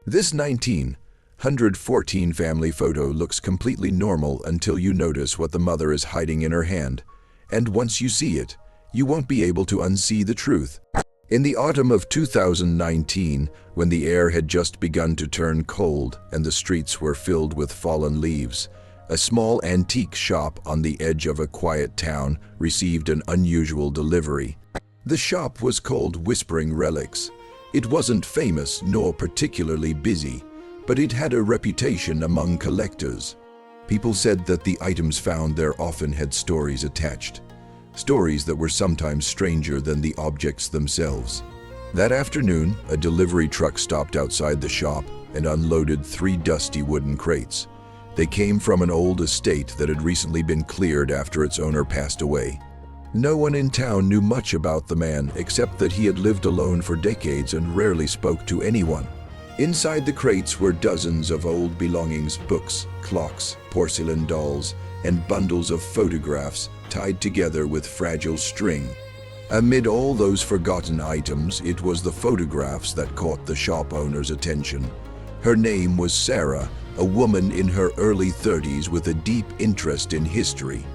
This 1914 family photo looks completely normal until you notice what the mother is hiding in her hand, and once you see it, you won't be able to unsee the truth. In the autumn of 2019, when the air had just begun to turn cold and the streets were filled with fallen leaves, a small antique shop on the edge of a quiet town received an unusual delivery. The shop was called Whispering Relics. It wasn't famous nor particularly busy, but it had a reputation among collectors. People said that the items found there often had stories attached, stories that were sometimes stranger than the objects themselves. That afternoon, a delivery truck stopped outside the shop and unloaded 3 dusty wooden crates. They came from an old estate that had recently been cleared after its owner passed away. No one in town knew much about the man except that he had lived alone for decades and rarely spoke to anyone. Inside the crates were dozens of old belongings, books, clocks, porcelain dolls, and bundles of photographs tied together with fragile string. Amid all those forgotten items, it was the photographs that caught the shop owner's attention. Her name was Sarah, a woman in her early 30s with a deep interest in history.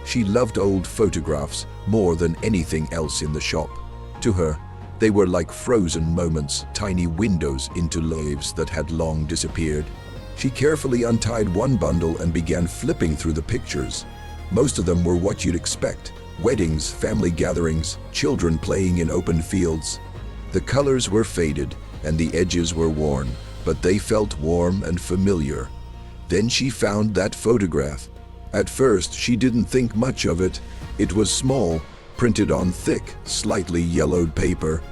She loved old photographs more than anything else in the shop. To her, they were like frozen moments, tiny windows into lives that had long disappeared. She carefully untied one bundle and began flipping through the pictures. Most of them were what you'd expect: weddings, family gatherings, children playing in open fields. The colors were faded and the edges were worn, but they felt warm and familiar. Then she found that photograph. At first, she didn't think much of it. It was small, printed on thick, slightly yellowed paper.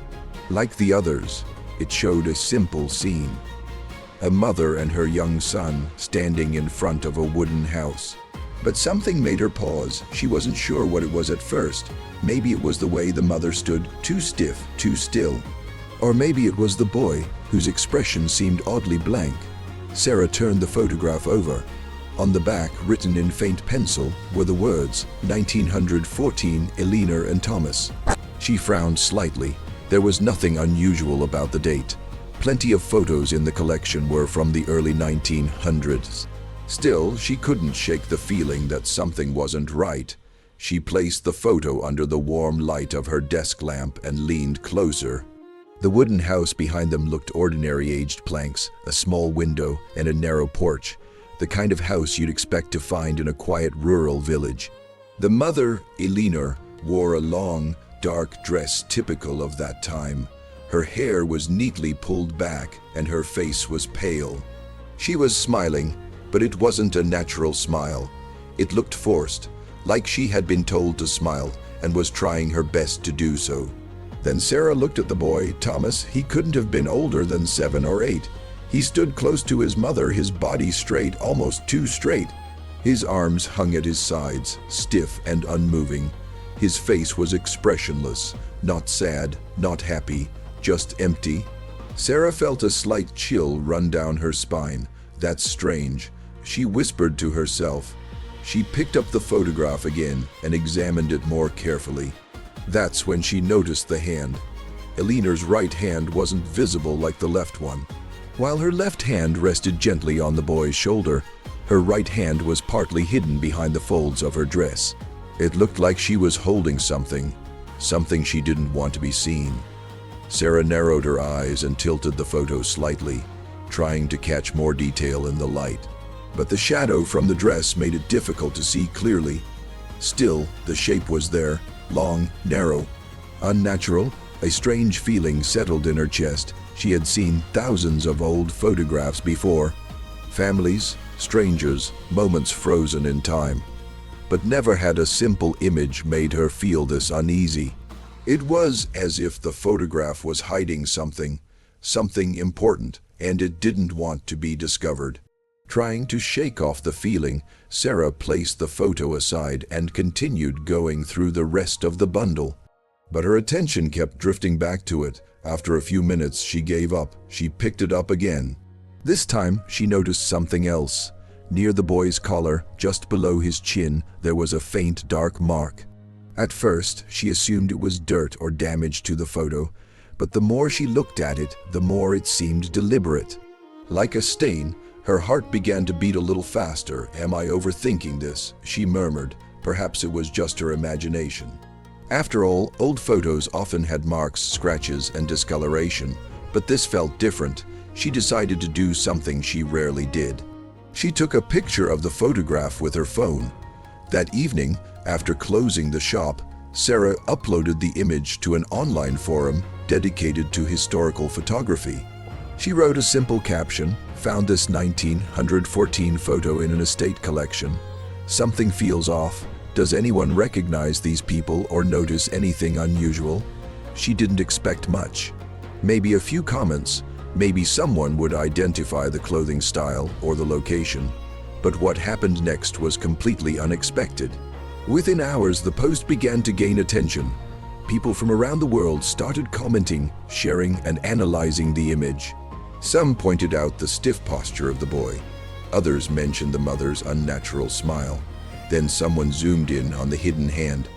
Like the others, it showed a simple scene: a mother and her young son standing in front of a wooden house. But something made her pause. She wasn't sure what it was at first. Maybe it was the way the mother stood, too stiff, too still. Or maybe it was the boy, whose expression seemed oddly blank. Sarah turned the photograph over. On the back, written in faint pencil, were the words, 1914, Eleanor and Thomas. She frowned slightly. There was nothing unusual about the date. Plenty of photos in the collection were from the early 1900s. Still, she couldn't shake the feeling that something wasn't right. She placed the photo under the warm light of her desk lamp and leaned closer. The wooden house behind them looked ordinary: aged planks, a small window, and a narrow porch. The kind of house you'd expect to find in a quiet rural village. The mother, Eleanor, wore a long, dark dress typical of that time. Her hair was neatly pulled back and her face was pale. She was smiling, but it wasn't a natural smile. It looked forced, like she had been told to smile and was trying her best to do so. Then Sarah looked at the boy, Thomas. He couldn't have been older than 7 or 8. He stood close to his mother, his body straight, almost too straight. His arms hung at his sides, stiff and unmoving. His face was expressionless, not sad, not happy, just empty. Sarah felt a slight chill run down her spine. That's strange, she whispered to herself. She picked up the photograph again and examined it more carefully. That's when she noticed the hand. Eleanor's right hand wasn't visible like the left one. While her left hand rested gently on the boy's shoulder, her right hand was partly hidden behind the folds of her dress. It looked like she was holding something she didn't want to be seen. Sarah narrowed her eyes and tilted the photo slightly, trying to catch more detail in the light. But the shadow from the dress made it difficult to see clearly. Still, the shape was there, long, narrow, unnatural. A strange feeling settled in her chest. She had seen thousands of old photographs before. Families, strangers, moments frozen in time. But never had a simple image made her feel this uneasy. It was as if the photograph was hiding something important, and it didn't want to be discovered. Trying to shake off the feeling, Sarah placed the photo aside and continued going through the rest of the bundle. But her attention kept drifting back to it. After a few minutes, she gave up. She picked it up again. This time, she noticed something else. Near the boy's collar, just below his chin, there was a faint dark mark. At first, she assumed it was dirt or damage to the photo, but the more she looked at it, the more it seemed deliberate. Like a stain, her heart began to beat a little faster. "Am I overthinking this?" she murmured. Perhaps it was just her imagination. After all, old photos often had marks, scratches, and discoloration, but this felt different. She decided to do something she rarely did. She took a picture of the photograph with her phone. That evening, after closing the shop, Sarah uploaded the image to an online forum dedicated to historical photography. She wrote a simple caption, "Found this 1914 photo in an estate collection. Something feels off. Does anyone recognize these people or notice anything unusual?" She didn't expect much. Maybe a few comments, maybe someone would identify the clothing style or the location. But what happened next was completely unexpected. Within hours, the post began to gain attention. People from around the world started commenting, sharing, and analyzing the image. Some pointed out the stiff posture of the boy. Others mentioned the mother's unnatural smile. Then someone zoomed in on the hidden hand.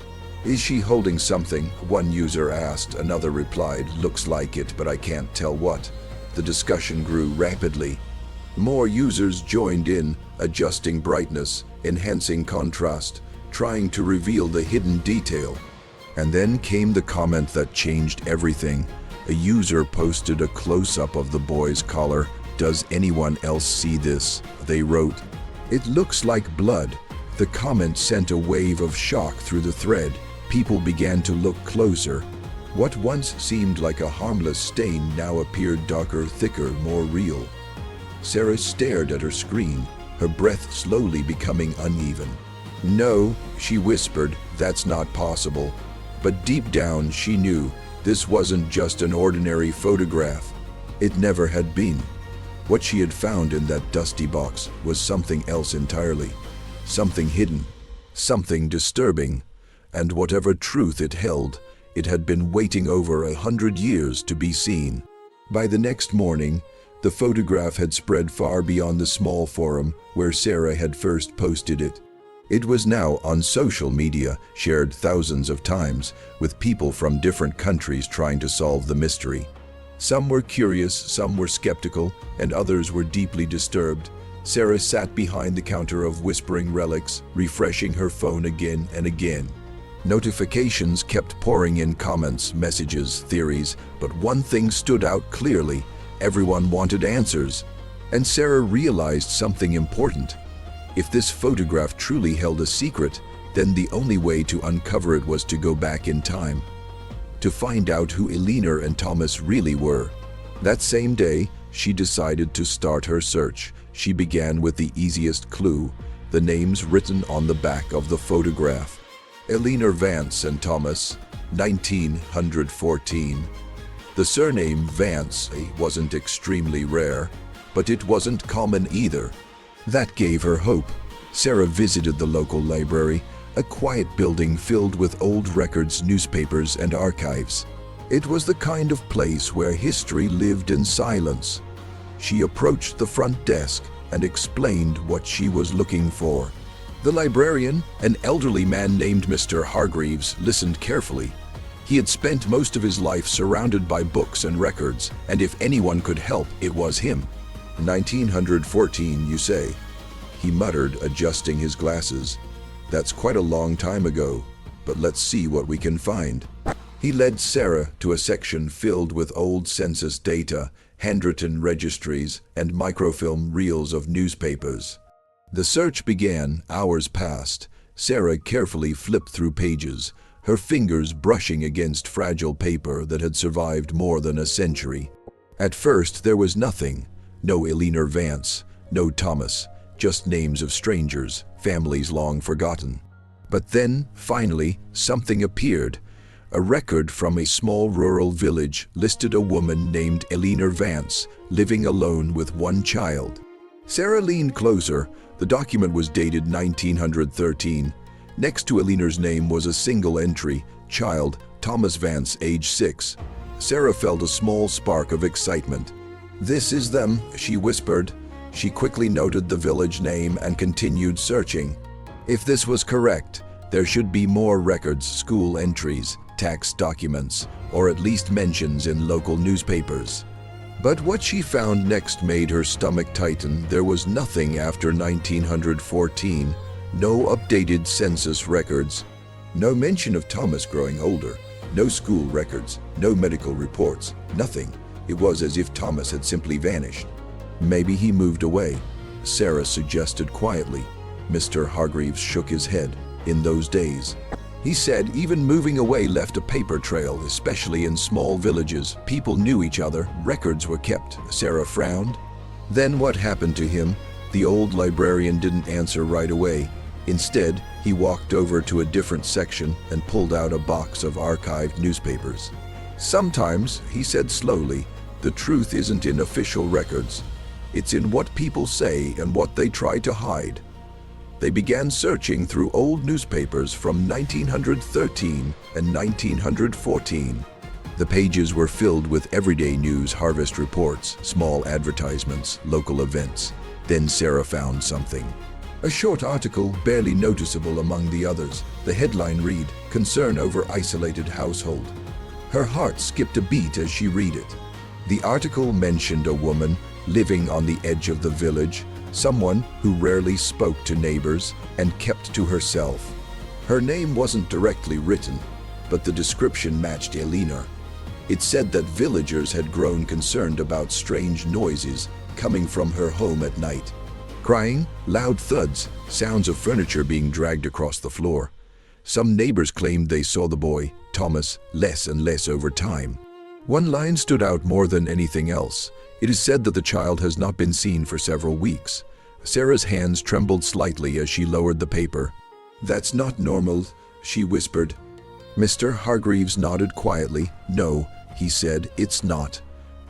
"Is she holding something?" one user asked. Another replied, "Looks like it, but I can't tell what." The discussion grew rapidly. More users joined in, adjusting brightness, enhancing contrast, trying to reveal the hidden detail. And then came the comment that changed everything. A user posted a close-up of the boy's collar. "Does anyone else see this?" they wrote. "It looks like blood." The comment sent a wave of shock through the thread. People began to look closer. What once seemed like a harmless stain now appeared darker, thicker, more real. Sarah stared at her screen, her breath slowly becoming uneven. "No," she whispered, "that's not possible." But deep down she knew this wasn't just an ordinary photograph. It never had been. What she had found in that dusty box was something else entirely. Something hidden, something disturbing, and whatever truth it held, it had been waiting over 100 years to be seen. By the next morning, the photograph had spread far beyond the small forum where Sarah had first posted it. It was now on social media, shared thousands of times, with people from different countries trying to solve the mystery. Some were curious, some were skeptical, and others were deeply disturbed. Sarah sat behind the counter of Whispering Relics, refreshing her phone again and again. Notifications kept pouring in, comments, messages, theories, but one thing stood out clearly. Everyone wanted answers. And Sarah realized something important. If this photograph truly held a secret, then the only way to uncover it was to go back in time, to find out who Elinor and Thomas really were. That same day, she decided to start her search. She began with the easiest clue, the names written on the back of the photograph. Elinor Vance and Thomas, 1914. The surname Vance wasn't extremely rare, but it wasn't common either. That gave her hope. Sarah visited the local library, a quiet building filled with old records, newspapers, and archives. It was the kind of place where history lived in silence. She approached the front desk and explained what she was looking for. The librarian, an elderly man named Mr. Hargreaves, listened carefully. He had spent most of his life surrounded by books and records, and if anyone could help, it was him. 1914, you say? He muttered, adjusting his glasses. That's quite a long time ago, but let's see what we can find. He led Sarah to a section filled with old census data, handwritten registries, and microfilm reels of newspapers. The search began. Hours passed. Sarah carefully flipped through pages, her fingers brushing against fragile paper that had survived more than a century. At first, there was nothing. No Elinor Vance, no Thomas, just names of strangers, families long forgotten. But then, finally, something appeared. A record from a small rural village listed a woman named Elinor Vance, living alone with one child. Sarah leaned closer. The document was dated 1913. Next to Elinor's name was a single entry, child, Thomas Vance, age 6. Sarah felt a small spark of excitement. "This is them," she whispered. She quickly noted the village name and continued searching. If this was correct, there should be more records, school entries, tax documents, or at least mentions in local newspapers. But what she found next made her stomach tighten. There was nothing after 1914, no updated census records, no mention of Thomas growing older, no school records, no medical reports, nothing. It was as if Thomas had simply vanished. Maybe he moved away, Sarah suggested quietly. Mr. Hargreaves shook his head. In those days, he said, even moving away left a paper trail, especially in small villages. People knew each other, records were kept. Sarah frowned. Then what happened to him? The old librarian didn't answer right away. Instead, he walked over to a different section and pulled out a box of archived newspapers. Sometimes, he said slowly, the truth isn't in official records. It's in what people say and what they try to hide. They began searching through old newspapers from 1913 and 1914. The pages were filled with everyday news, harvest reports, small advertisements, local events. Then Sarah found something. A short article, barely noticeable among the others. The headline read, "Concern over isolated household." Her heart skipped a beat as she read it. The article mentioned a woman living on the edge of the village, someone who rarely spoke to neighbors and kept to herself. Her name wasn't directly written, but the description matched Eleanor. It said that villagers had grown concerned about strange noises coming from her home at night. Crying, loud thuds, sounds of furniture being dragged across the floor. Some neighbors claimed they saw the boy, Thomas, less and less over time. One line stood out more than anything else. It is said that the child has not been seen for several weeks. Sarah's hands trembled slightly as she lowered the paper. "That's not normal," she whispered. Mr. Hargreaves nodded quietly. "No," he said, "it's not."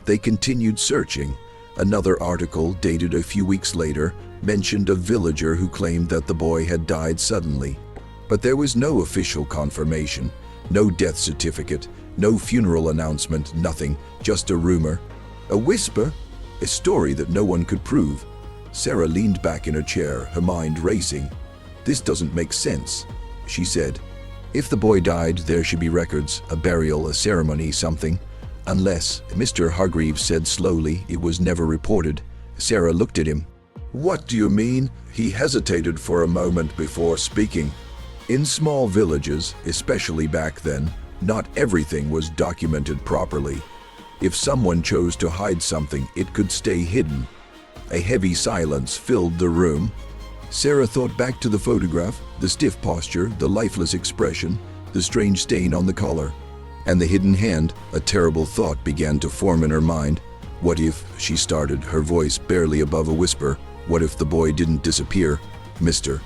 They continued searching. Another article, dated a few weeks later, mentioned a villager who claimed that the boy had died suddenly. But there was no official confirmation, no death certificate, no funeral announcement, nothing, just a rumor. A whisper, a story that no one could prove. Sarah leaned back in her chair, her mind racing. "This doesn't make sense," she said. "If the boy died, there should be records, a burial, a ceremony, something. Unless," Mr. Hargreaves said slowly, "it was never reported." Sarah looked at him. "What do you mean?" He hesitated for a moment before speaking. In small villages, especially back then, not everything was documented properly. If someone chose to hide something, it could stay hidden. A heavy silence filled the room. Sarah thought back to the photograph, the stiff posture, the lifeless expression, the strange stain on the collar. And the hidden hand. A terrible thought began to form in her mind. What if, she started, her voice barely above a whisper, what if the boy didn't disappear? Mr.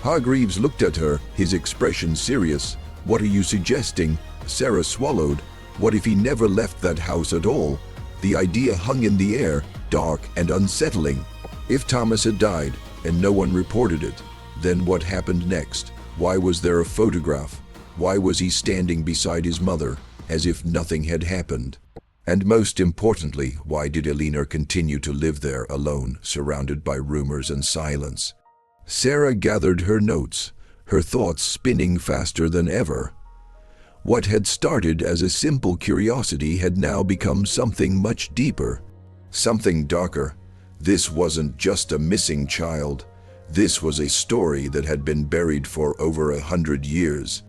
Hargreaves looked at her, his expression serious. "What are you suggesting?" Sarah swallowed. What if he never left that house at all? The idea hung in the air, dark and unsettling. If Thomas had died and no one reported it, then what happened next? Why was there a photograph? Why was he standing beside his mother, as if nothing had happened? And most importantly, why did Eleanor continue to live there alone, surrounded by rumors and silence? Sarah gathered her notes, her thoughts spinning faster than ever. What had started as a simple curiosity had now become something much deeper, something darker. This wasn't just a missing child. This was a story that had been buried for over 100 years.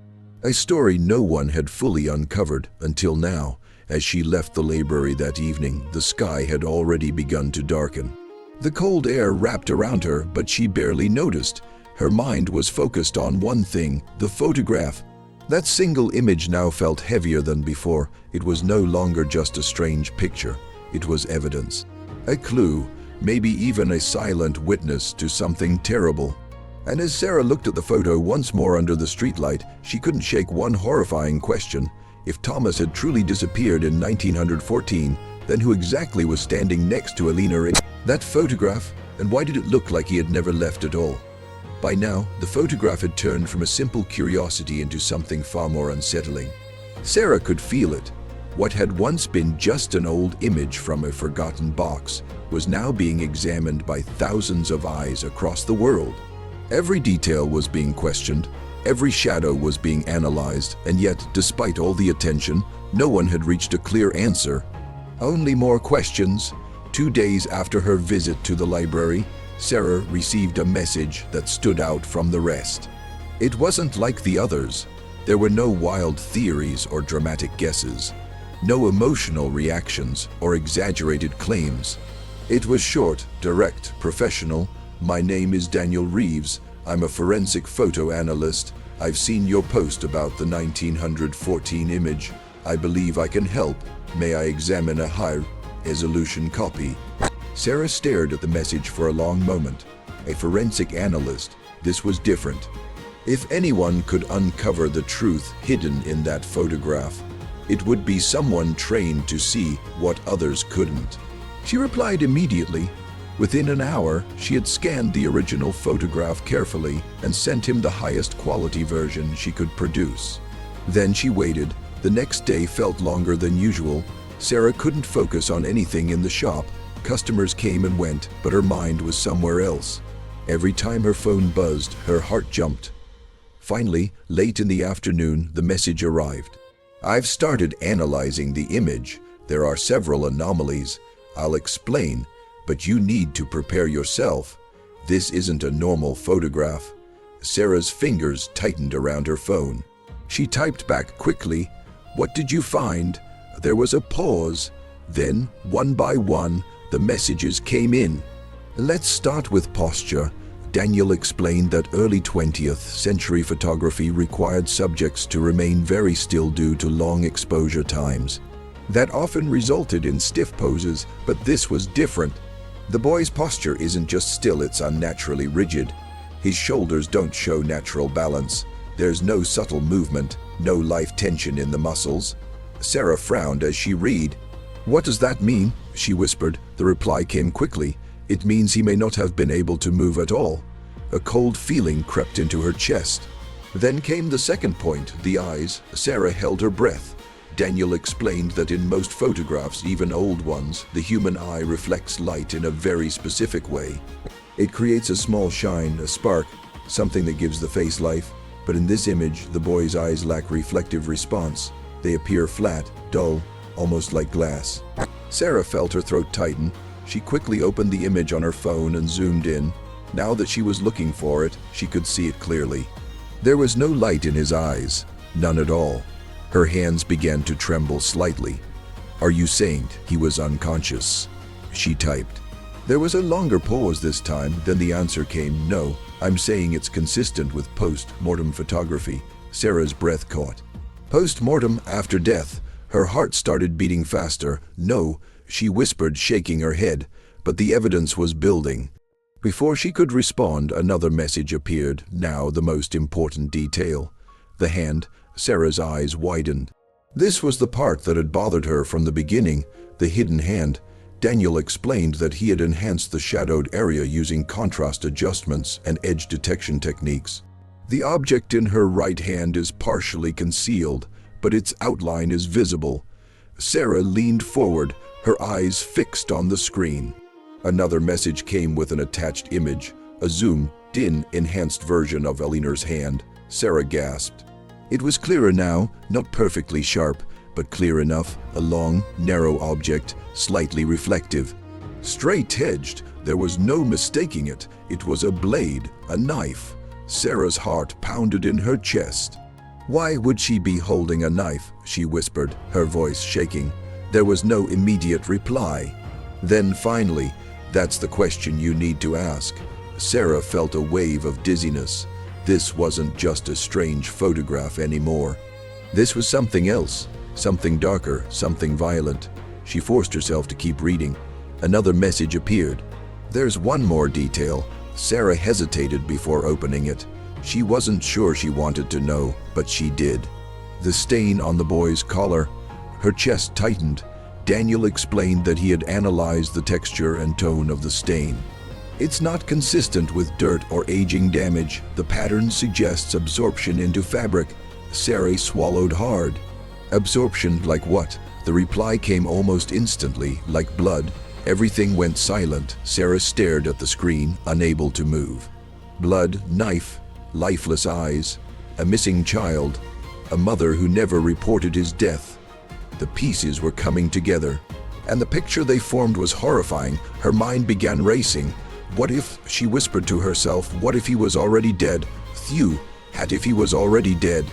A story no one had fully uncovered until now. As she left the library that evening, the sky had already begun to darken. The cold air wrapped around her, but she barely noticed. Her mind was focused on one thing, the photograph. That single image now felt heavier than before. It was no longer just a strange picture. It was evidence. A clue, maybe even a silent witness to something terrible. And as Sarah looked at the photo once more under the streetlight, she couldn't shake one horrifying question. If Thomas had truly disappeared in 1914, then who exactly was standing next to Eleanor in that photograph, and why did it look like he had never left at all? By now, the photograph had turned from a simple curiosity into something far more unsettling. Sarah could feel it. What had once been just an old image from a forgotten box was now being examined by thousands of eyes across the world. Every detail was being questioned, every shadow was being analyzed, and yet, despite all the attention, no one had reached a clear answer. Only more questions. 2 days after her visit to the library, Sarah received a message that stood out from the rest. It wasn't like the others. There were no wild theories or dramatic guesses, no emotional reactions or exaggerated claims. It was short, direct, professional. My name is Daniel Reeves. I'm a forensic photo analyst. I've seen your post about the 1914 image. I believe I can help. May I examine a high-resolution copy? Sarah stared at the message for a long moment. A forensic analyst. This was different. If anyone could uncover the truth hidden in that photograph, it would be someone trained to see what others couldn't. She replied immediately. Within an hour, she had scanned the original photograph carefully and sent him the highest quality version she could produce. Then she waited. The next day felt longer than usual. Sarah couldn't focus on anything in the shop. Customers came and went, but her mind was somewhere else. Every time her phone buzzed, her heart jumped. Finally, late in the afternoon, the message arrived. I've started analyzing the image. There are several anomalies. I'll explain, but you need to prepare yourself. This isn't a normal photograph. Sarah's fingers tightened around her phone. She typed back quickly. What did you find? There was a pause. Then, one by one, the messages came in. Let's start with posture. Daniel explained that early 20th century photography required subjects to remain very still due to long exposure times. That often resulted in stiff poses, but this was different. The boy's posture isn't just still, it's unnaturally rigid. His shoulders don't show natural balance. There's no subtle movement, no life tension in the muscles. Sarah frowned as she read. What does that mean? She whispered. The reply came quickly. It means he may not have been able to move at all. A cold feeling crept into her chest. Then came the second point, the eyes. Sarah held her breath. Daniel explained that in most photographs, even old ones, the human eye reflects light in a very specific way. It creates a small shine, a spark, something that gives the face life. But in this image, the boy's eyes lack reflective response. They appear flat, dull, almost like glass. Sarah felt her throat tighten. She quickly opened the image on her phone and zoomed in. Now that she was looking for it, she could see it clearly. There was no light in his eyes, none at all. Her hands began to tremble slightly. Are you saying he was unconscious? She typed. There was a longer pause this time, then the answer came, no, I'm saying it's consistent with post-mortem photography. Sarah's breath caught. Post-mortem, after death. Her heart started beating faster. No, she whispered, shaking her head, but the evidence was building. Before she could respond, another message appeared, now the most important detail. The hand. Sarah's eyes widened. This was the part that had bothered her from the beginning, the hidden hand. Daniel explained that he had enhanced the shadowed area using contrast adjustments and edge detection techniques. The object in her right hand is partially concealed, but its outline is visible. Sarah leaned forward, her eyes fixed on the screen. Another message came with an attached image, a zoomed-in enhanced version of Eleanor's hand. Sarah gasped. It was clearer now, not perfectly sharp, but clear enough, a long, narrow object, slightly reflective. Straight-edged, there was no mistaking it. It was a blade, a knife. Sarah's heart pounded in her chest. Why would she be holding a knife? She whispered, her voice shaking. There was no immediate reply. Then finally, that's the question you need to ask. Sarah felt a wave of dizziness. This wasn't just a strange photograph anymore. This was something else, something darker, something violent. She forced herself to keep reading. Another message appeared. There's one more detail. Sarah hesitated before opening it. She wasn't sure she wanted to know, but she did. The stain on the boy's collar. Her chest tightened. Daniel explained that he had analyzed the texture and tone of the stain. It's not consistent with dirt or aging damage. The pattern suggests absorption into fabric. Sarah swallowed hard. Absorption like what? The reply came almost instantly, like blood. Everything went silent. Sarah stared at the screen, unable to move. Blood, knife, lifeless eyes, a missing child, a mother who never reported his death. The pieces were coming together. And the picture they formed was horrifying. Her mind began racing. What if, she whispered to herself, what if he was already dead? Phew, what if he was already dead?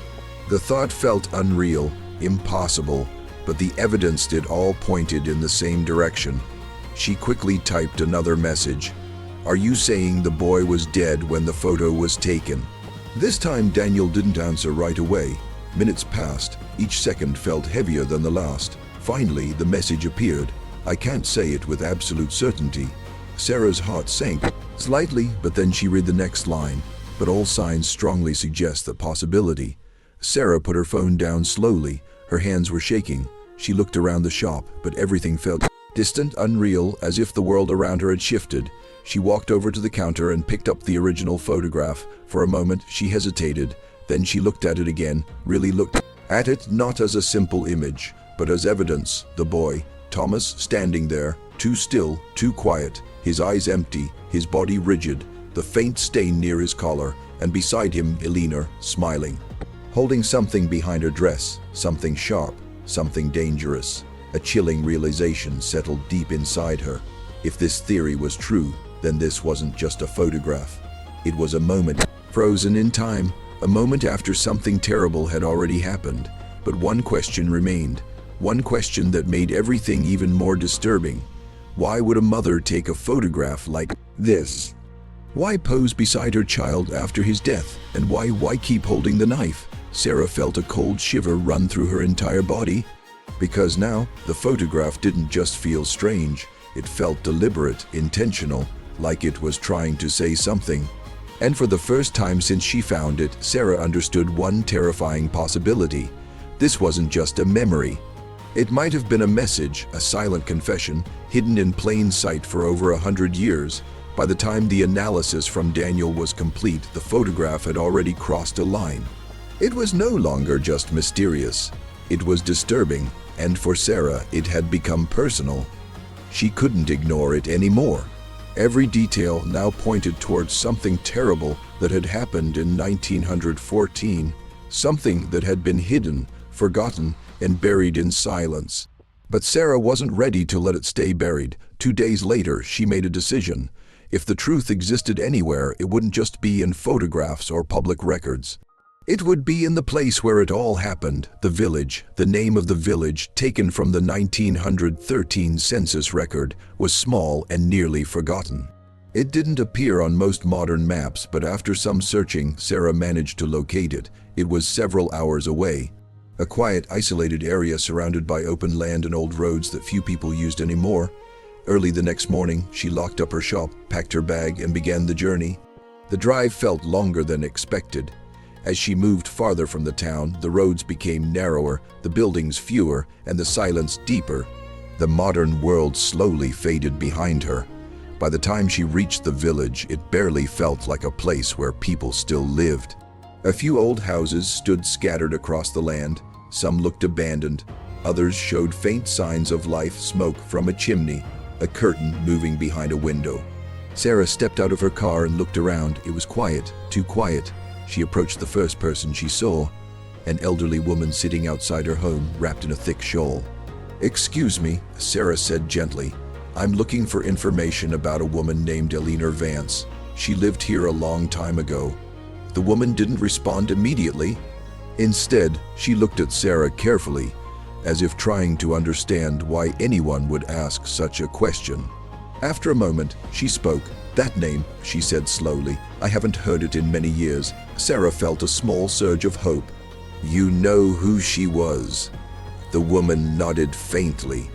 The thought felt unreal, impossible, but the evidence did all pointed in the same direction. She quickly typed another message. Are you saying the boy was dead when the photo was taken? This time Daniel didn't answer right away. Minutes passed. Each second felt heavier than the last. Finally, the message appeared. I can't say it with absolute certainty. Sarah's heart sank slightly, but then she read the next line. But all signs strongly suggest the possibility. Sarah put her phone down slowly. Her hands were shaking. She looked around the shop, but everything felt distant, unreal, as if the world around her had shifted. She walked over to the counter and picked up the original photograph. For a moment, she hesitated. Then she looked at it again, really looked at it not as a simple image, but as evidence. The boy, Thomas, standing there, too still, too quiet, his eyes empty, his body rigid, the faint stain near his collar, and beside him, Eleanor, smiling, holding something behind her dress, something sharp, something dangerous. A chilling realization settled deep inside her. If this theory was true, then this wasn't just a photograph. It was a moment, frozen in time, a moment after something terrible had already happened. But one question remained, one question that made everything even more disturbing. Why would a mother take a photograph like this? Why pose beside her child after his death? And why keep holding the knife? Sarah felt a cold shiver run through her entire body. Because now, the photograph didn't just feel strange, it felt deliberate, intentional, like it was trying to say something. And for the first time since she found it, Sarah understood one terrifying possibility. This wasn't just a memory. It might have been a message, a silent confession, hidden in plain sight for over 100 years. By the time the analysis from Daniel was complete, the photograph had already crossed a line. It was no longer just mysterious. It was disturbing, and for Sarah, it had become personal. She couldn't ignore it anymore. Every detail now pointed towards something terrible that had happened in 1914, something that had been hidden, forgotten, and buried in silence. But Sarah wasn't ready to let it stay buried. 2 days later, she made a decision. If the truth existed anywhere, it wouldn't just be in photographs or public records. It would be in the place where it all happened, the village. The name of the village, taken from the 1913 census record, was small and nearly forgotten. It didn't appear on most modern maps, but after some searching, Sarah managed to locate it. It was several hours away. A quiet, isolated area surrounded by open land and old roads that few people used anymore. Early the next morning, she locked up her shop, packed her bag, and began the journey. The drive felt longer than expected. As she moved farther from the town, the roads became narrower, the buildings fewer, and the silence deeper. The modern world slowly faded behind her. By the time she reached the village, it barely felt like a place where people still lived. A few old houses stood scattered across the land. Some looked abandoned. Others showed faint signs of life, smoke from a chimney, a curtain moving behind a window. Sarah stepped out of her car and looked around. It was quiet, too quiet. She approached the first person she saw, an elderly woman sitting outside her home, wrapped in a thick shawl. "Excuse me," Sarah said gently. "I'm looking for information about a woman named Eleanor Vance. She lived here a long time ago." The woman didn't respond immediately. Instead, she looked at Sarah carefully, as if trying to understand why anyone would ask such a question. After a moment, she spoke. "That name," she said slowly. "I haven't heard it in many years." Sarah felt a small surge of hope. "You know who she was?" The woman nodded faintly.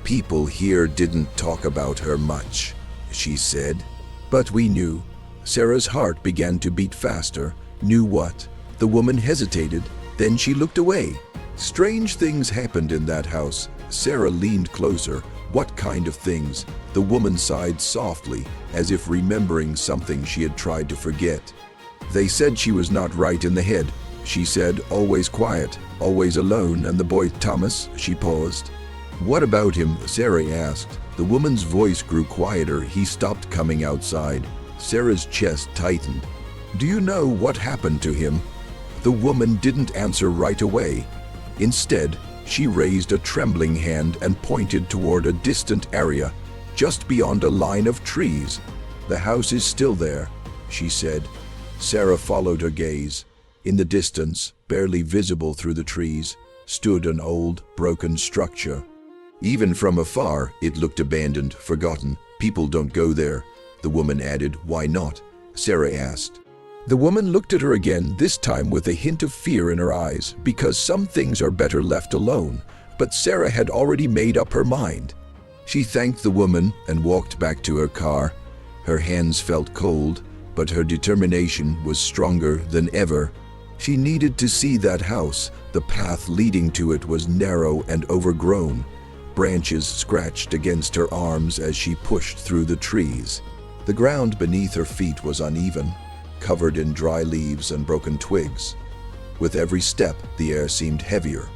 "People here didn't talk about her much," she said. "But we knew." Sarah's heart began to beat faster. Knew what? The woman hesitated. Then she looked away. Strange things happened in that house. Sarah leaned closer. What kind of things? The woman sighed softly, as if remembering something she had tried to forget. "They said she was not right in the head," she said, "always quiet, always alone, and the boy Thomas," she paused. "What about him?" Sarah asked. The woman's voice grew quieter. "He stopped coming outside." Sarah's chest tightened. "Do you know what happened to him?" The woman didn't answer right away. Instead, She raised a trembling hand and pointed toward a distant area, just beyond a line of trees. "The house is still there," she said. Sarah followed her gaze. In the distance, barely visible through the trees, stood an old, broken structure. Even from afar, it looked abandoned, forgotten. "People don't go there," the woman added. "Why not?" Sarah asked. The woman looked at her again, this time with a hint of fear in her eyes, because some things are better left alone. But Sarah had already made up her mind. She thanked the woman and walked back to her car. Her hands felt cold, but her determination was stronger than ever. She needed to see that house. The path leading to it was narrow and overgrown. Branches scratched against her arms as she pushed through the trees. The ground beneath her feet was uneven, covered in dry leaves and broken twigs. With every step, the air seemed heavier,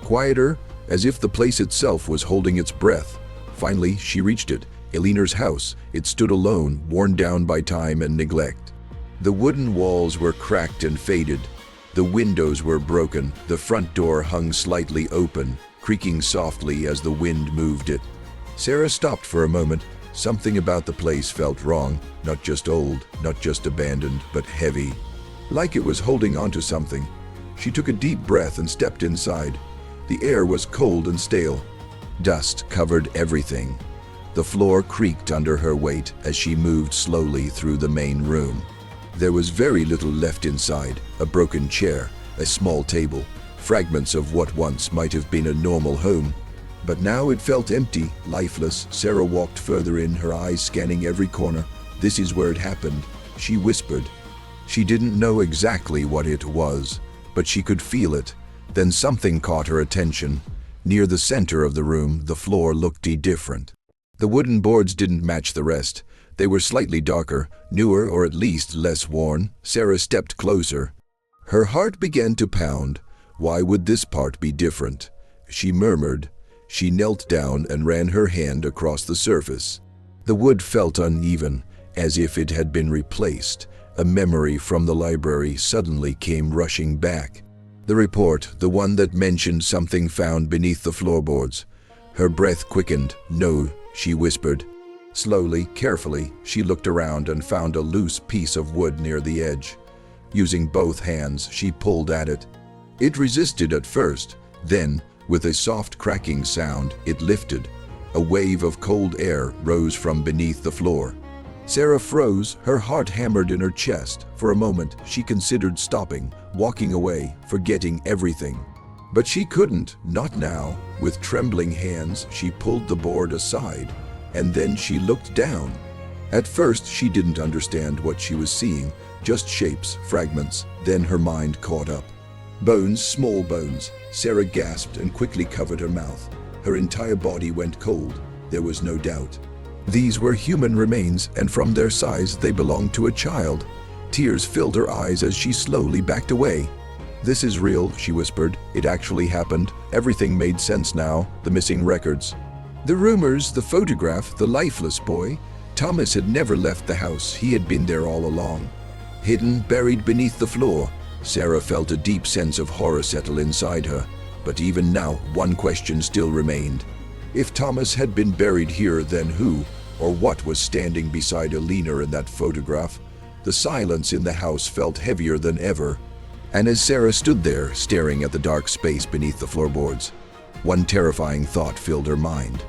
quieter, as if the place itself was holding its breath. Finally, she reached it, Eleanor's house. It stood alone, worn down by time and neglect. The wooden walls were cracked and faded. The windows were broken. The front door hung slightly open, creaking softly as the wind moved it. Sarah stopped for a moment. Something about the place felt wrong. Not just old, not just abandoned, but heavy. Like it was holding onto something. She took a deep breath and stepped inside. The air was cold and stale. Dust covered everything. The floor creaked under her weight as she moved slowly through the main room. There was very little left inside. A broken chair, a small table, fragments of what once might have been a normal home. But now it felt empty, lifeless. Sarah walked further in, her eyes scanning every corner. "This is where it happened," she whispered. She didn't know exactly what it was, but she could feel it. Then something caught her attention. Near the center of the room, the floor looked different. The wooden boards didn't match the rest. They were slightly darker, newer, or at least less worn. Sarah stepped closer. Her heart began to pound. Why would this part be different? She murmured. She knelt down and ran her hand across the surface. The wood felt uneven, as if it had been replaced. A memory from the library suddenly came rushing back. The report, the one that mentioned something found beneath the floorboards. Her breath quickened. "No," she whispered. Slowly, carefully, she looked around and found a loose piece of wood near the edge. Using both hands, she pulled at it. It resisted at first. Then, with a soft cracking sound, it lifted. A wave of cold air rose from beneath the floor. Sarah froze, her heart hammered in her chest. For a moment, she considered stopping, walking away, forgetting everything. But she couldn't, not now. With trembling hands, she pulled the board aside, and then she looked down. At first, she didn't understand what she was seeing, just shapes, fragments. Then her mind caught up. Bones, small bones. Sarah gasped and quickly covered her mouth. Her entire body went cold. There was no doubt. These were human remains, and from their size, they belonged to a child. Tears filled her eyes as she slowly backed away. "This is real," she whispered. "It actually happened." Everything made sense now. The missing records. The rumors, the photograph, the lifeless boy. Thomas had never left the house. He had been there all along. Hidden, buried beneath the floor. Sarah felt a deep sense of horror settle inside her. But even now, one question still remained. If Thomas had been buried here, then who or what was standing beside Eleanor in that photograph? The silence in the house felt heavier than ever. And as Sarah stood there, staring at the dark space beneath the floorboards, one terrifying thought filled her mind.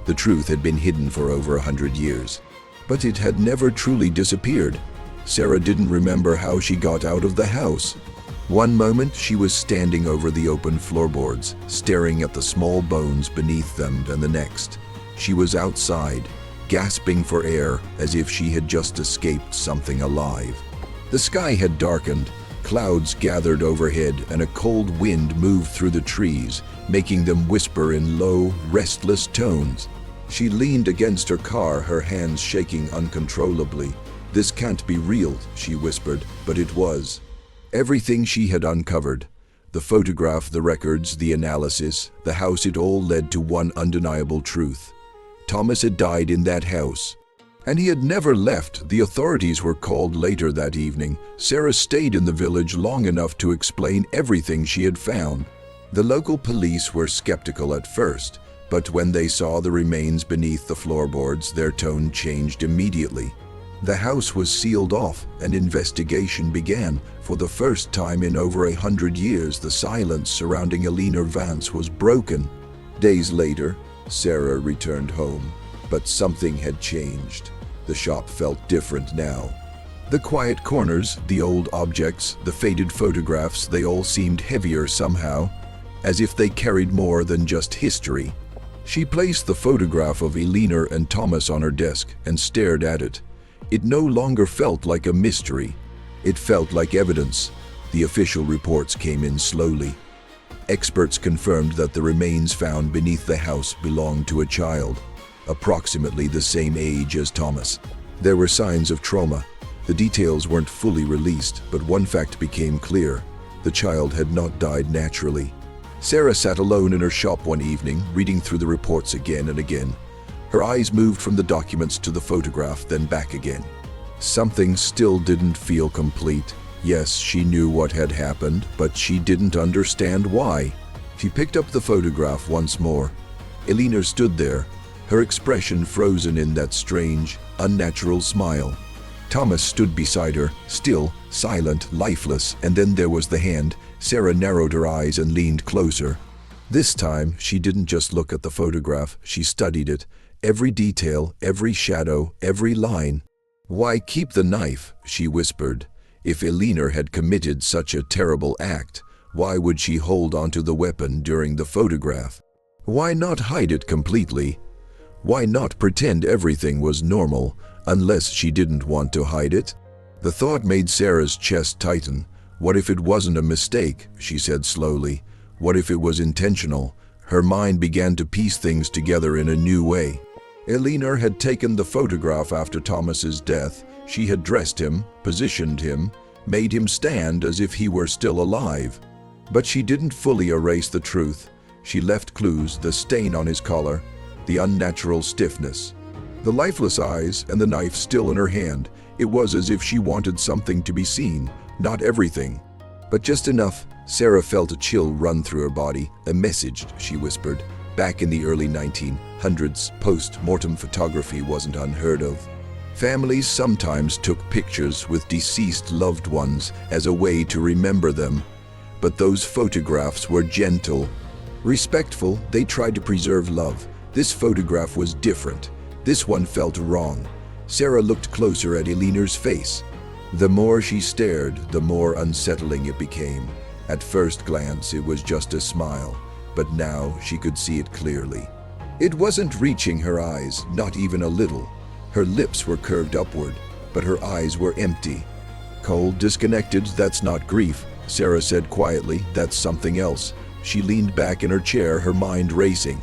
The truth had been hidden for over 100 years, but it had never truly disappeared. Sarah didn't remember how she got out of the house. One moment she was standing over the open floorboards, staring at the small bones beneath them, and the next, she was outside, gasping for air as if she had just escaped something alive. The sky had darkened, clouds gathered overhead, and a cold wind moved through the trees, making them whisper in low, restless tones. She leaned against her car, her hands shaking uncontrollably. "This can't be real," she whispered, but it was. Everything she had uncovered, the photograph, the records, the analysis, the house, it all led to one undeniable truth. Thomas had died in that house, and he had never left. The authorities were called later that evening. Sarah stayed in the village long enough to explain everything she had found. The local police were skeptical at first, but when they saw the remains beneath the floorboards, their tone changed immediately. The house was sealed off, and investigation began. For the first time in over 100 years, the silence surrounding Eleanor Vance was broken. Days later, Sarah returned home, but something had changed. The shop felt different now. The quiet corners, the old objects, the faded photographs, they all seemed heavier somehow, as if they carried more than just history. She placed the photograph of Eleanor and Thomas on her desk and stared at it. It no longer felt like a mystery. It felt like evidence. The official reports came in slowly. Experts confirmed that the remains found beneath the house belonged to a child, approximately the same age as Thomas. There were signs of trauma. The details weren't fully released, but one fact became clear. The child had not died naturally. Sarah sat alone in her shop one evening, reading through the reports again and again. Her eyes moved from the documents to the photograph, then back again. Something still didn't feel complete. Yes, she knew what had happened, but she didn't understand why. She picked up the photograph once more. Eleanor stood there, her expression frozen in that strange, unnatural smile. Thomas stood beside her, still, silent, lifeless, and then there was the hand. Sarah narrowed her eyes and leaned closer. This time, she didn't just look at the photograph, she studied it. Every detail, every shadow, every line. "Why keep the knife?" she whispered. If Eleanor had committed such a terrible act, why would she hold onto the weapon during the photograph? Why not hide it completely? Why not pretend everything was normal, unless she didn't want to hide it? The thought made Sarah's chest tighten. What if it wasn't a mistake, she said slowly. What if it was intentional? Her mind began to piece things together in a new way. Eleanor had taken the photograph after Thomas's death. She had dressed him, positioned him, made him stand as if he were still alive. But she didn't fully erase the truth. She left clues: the stain on his collar, the unnatural stiffness, the lifeless eyes, and the knife still in her hand. It was as if she wanted something to be seen, not everything, but just enough. Sarah felt a chill run through her body. "A message," she whispered. Back in the early 1900s, post-mortem photography wasn't unheard of. Families sometimes took pictures with deceased loved ones as a way to remember them. But those photographs were gentle, respectful. They tried to preserve love. This photograph was different. This one felt wrong. Sarah looked closer at Eleanor's face. The more she stared, the more unsettling it became. At first glance, it was just a smile, but now she could see it clearly. It wasn't reaching her eyes, not even a little. Her lips were curved upward, but her eyes were empty. Cold, disconnected. "That's not grief," Sarah said quietly. "That's something else." She leaned back in her chair, her mind racing.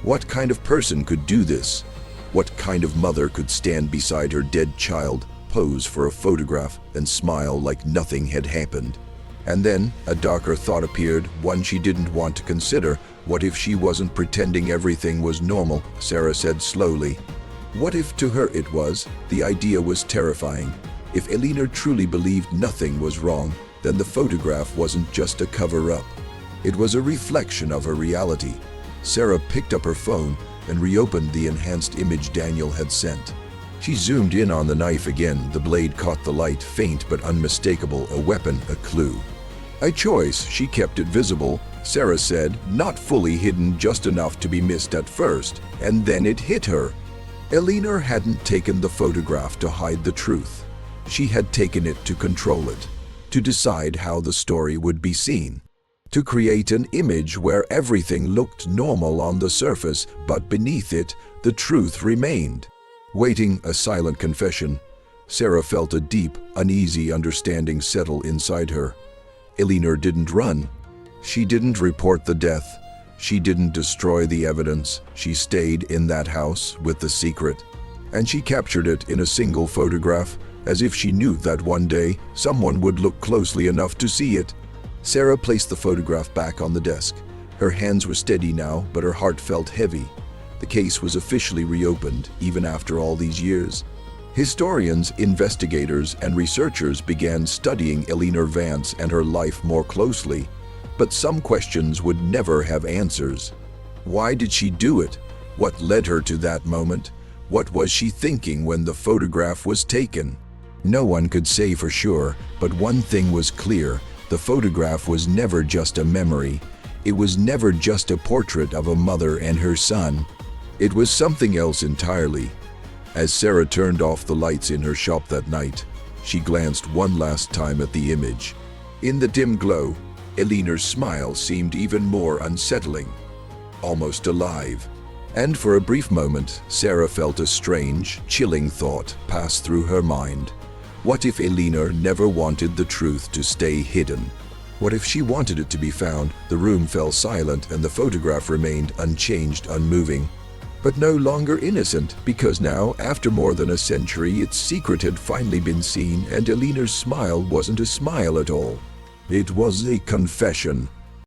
What kind of person could do this? What kind of mother could stand beside her dead child, pose for a photograph, and smile like nothing had happened? And then a darker thought appeared, one she didn't want to consider. What if she wasn't pretending everything was normal? Sarah said slowly. What if to her it was? The idea was terrifying. If Eleanor truly believed nothing was wrong, then the photograph wasn't just a cover-up. It was a reflection of her reality. Sarah picked up her phone and reopened the enhanced image Daniel had sent. She zoomed in on the knife again. The blade caught the light, faint but unmistakable. A weapon, a clue. A choice. She kept it visible, Sarah said, not fully hidden, just enough to be missed at first. And then it hit her. Eleanor hadn't taken the photograph to hide the truth. She had taken it to control it, to decide how the story would be seen, to create an image where everything looked normal on the surface, but beneath it, the truth remained. Waiting, a silent confession. Sarah felt a deep, uneasy understanding settle inside her. Eleanor didn't run. She didn't report the death. She didn't destroy the evidence. She stayed in that house with the secret. And she captured it in a single photograph, as if she knew that one day someone would look closely enough to see it. Sarah placed the photograph back on the desk. Her hands were steady now, but her heart felt heavy. The case was officially reopened, even after all these years. Historians, investigators, and researchers began studying Eleanor Vance and her life more closely. But some questions would never have answers. Why did she do it? What led her to that moment? What was she thinking when the photograph was taken? No one could say for sure, but one thing was clear: the photograph was never just a memory. It was never just a portrait of a mother and her son. It was something else entirely. As Sarah turned off the lights in her shop that night, she glanced one last time at the image. In the dim glow, Eleanor's smile seemed even more unsettling, almost alive. And for a brief moment, Sarah felt a strange, chilling thought pass through her mind. What if Eleanor never wanted the truth to stay hidden? What if she wanted it to be found? The room fell silent and the photograph remained unchanged, unmoving. But no longer innocent, because now, after more than a century, its secret had finally been seen, and Eleanor's smile wasn't a smile at all. It was a confession.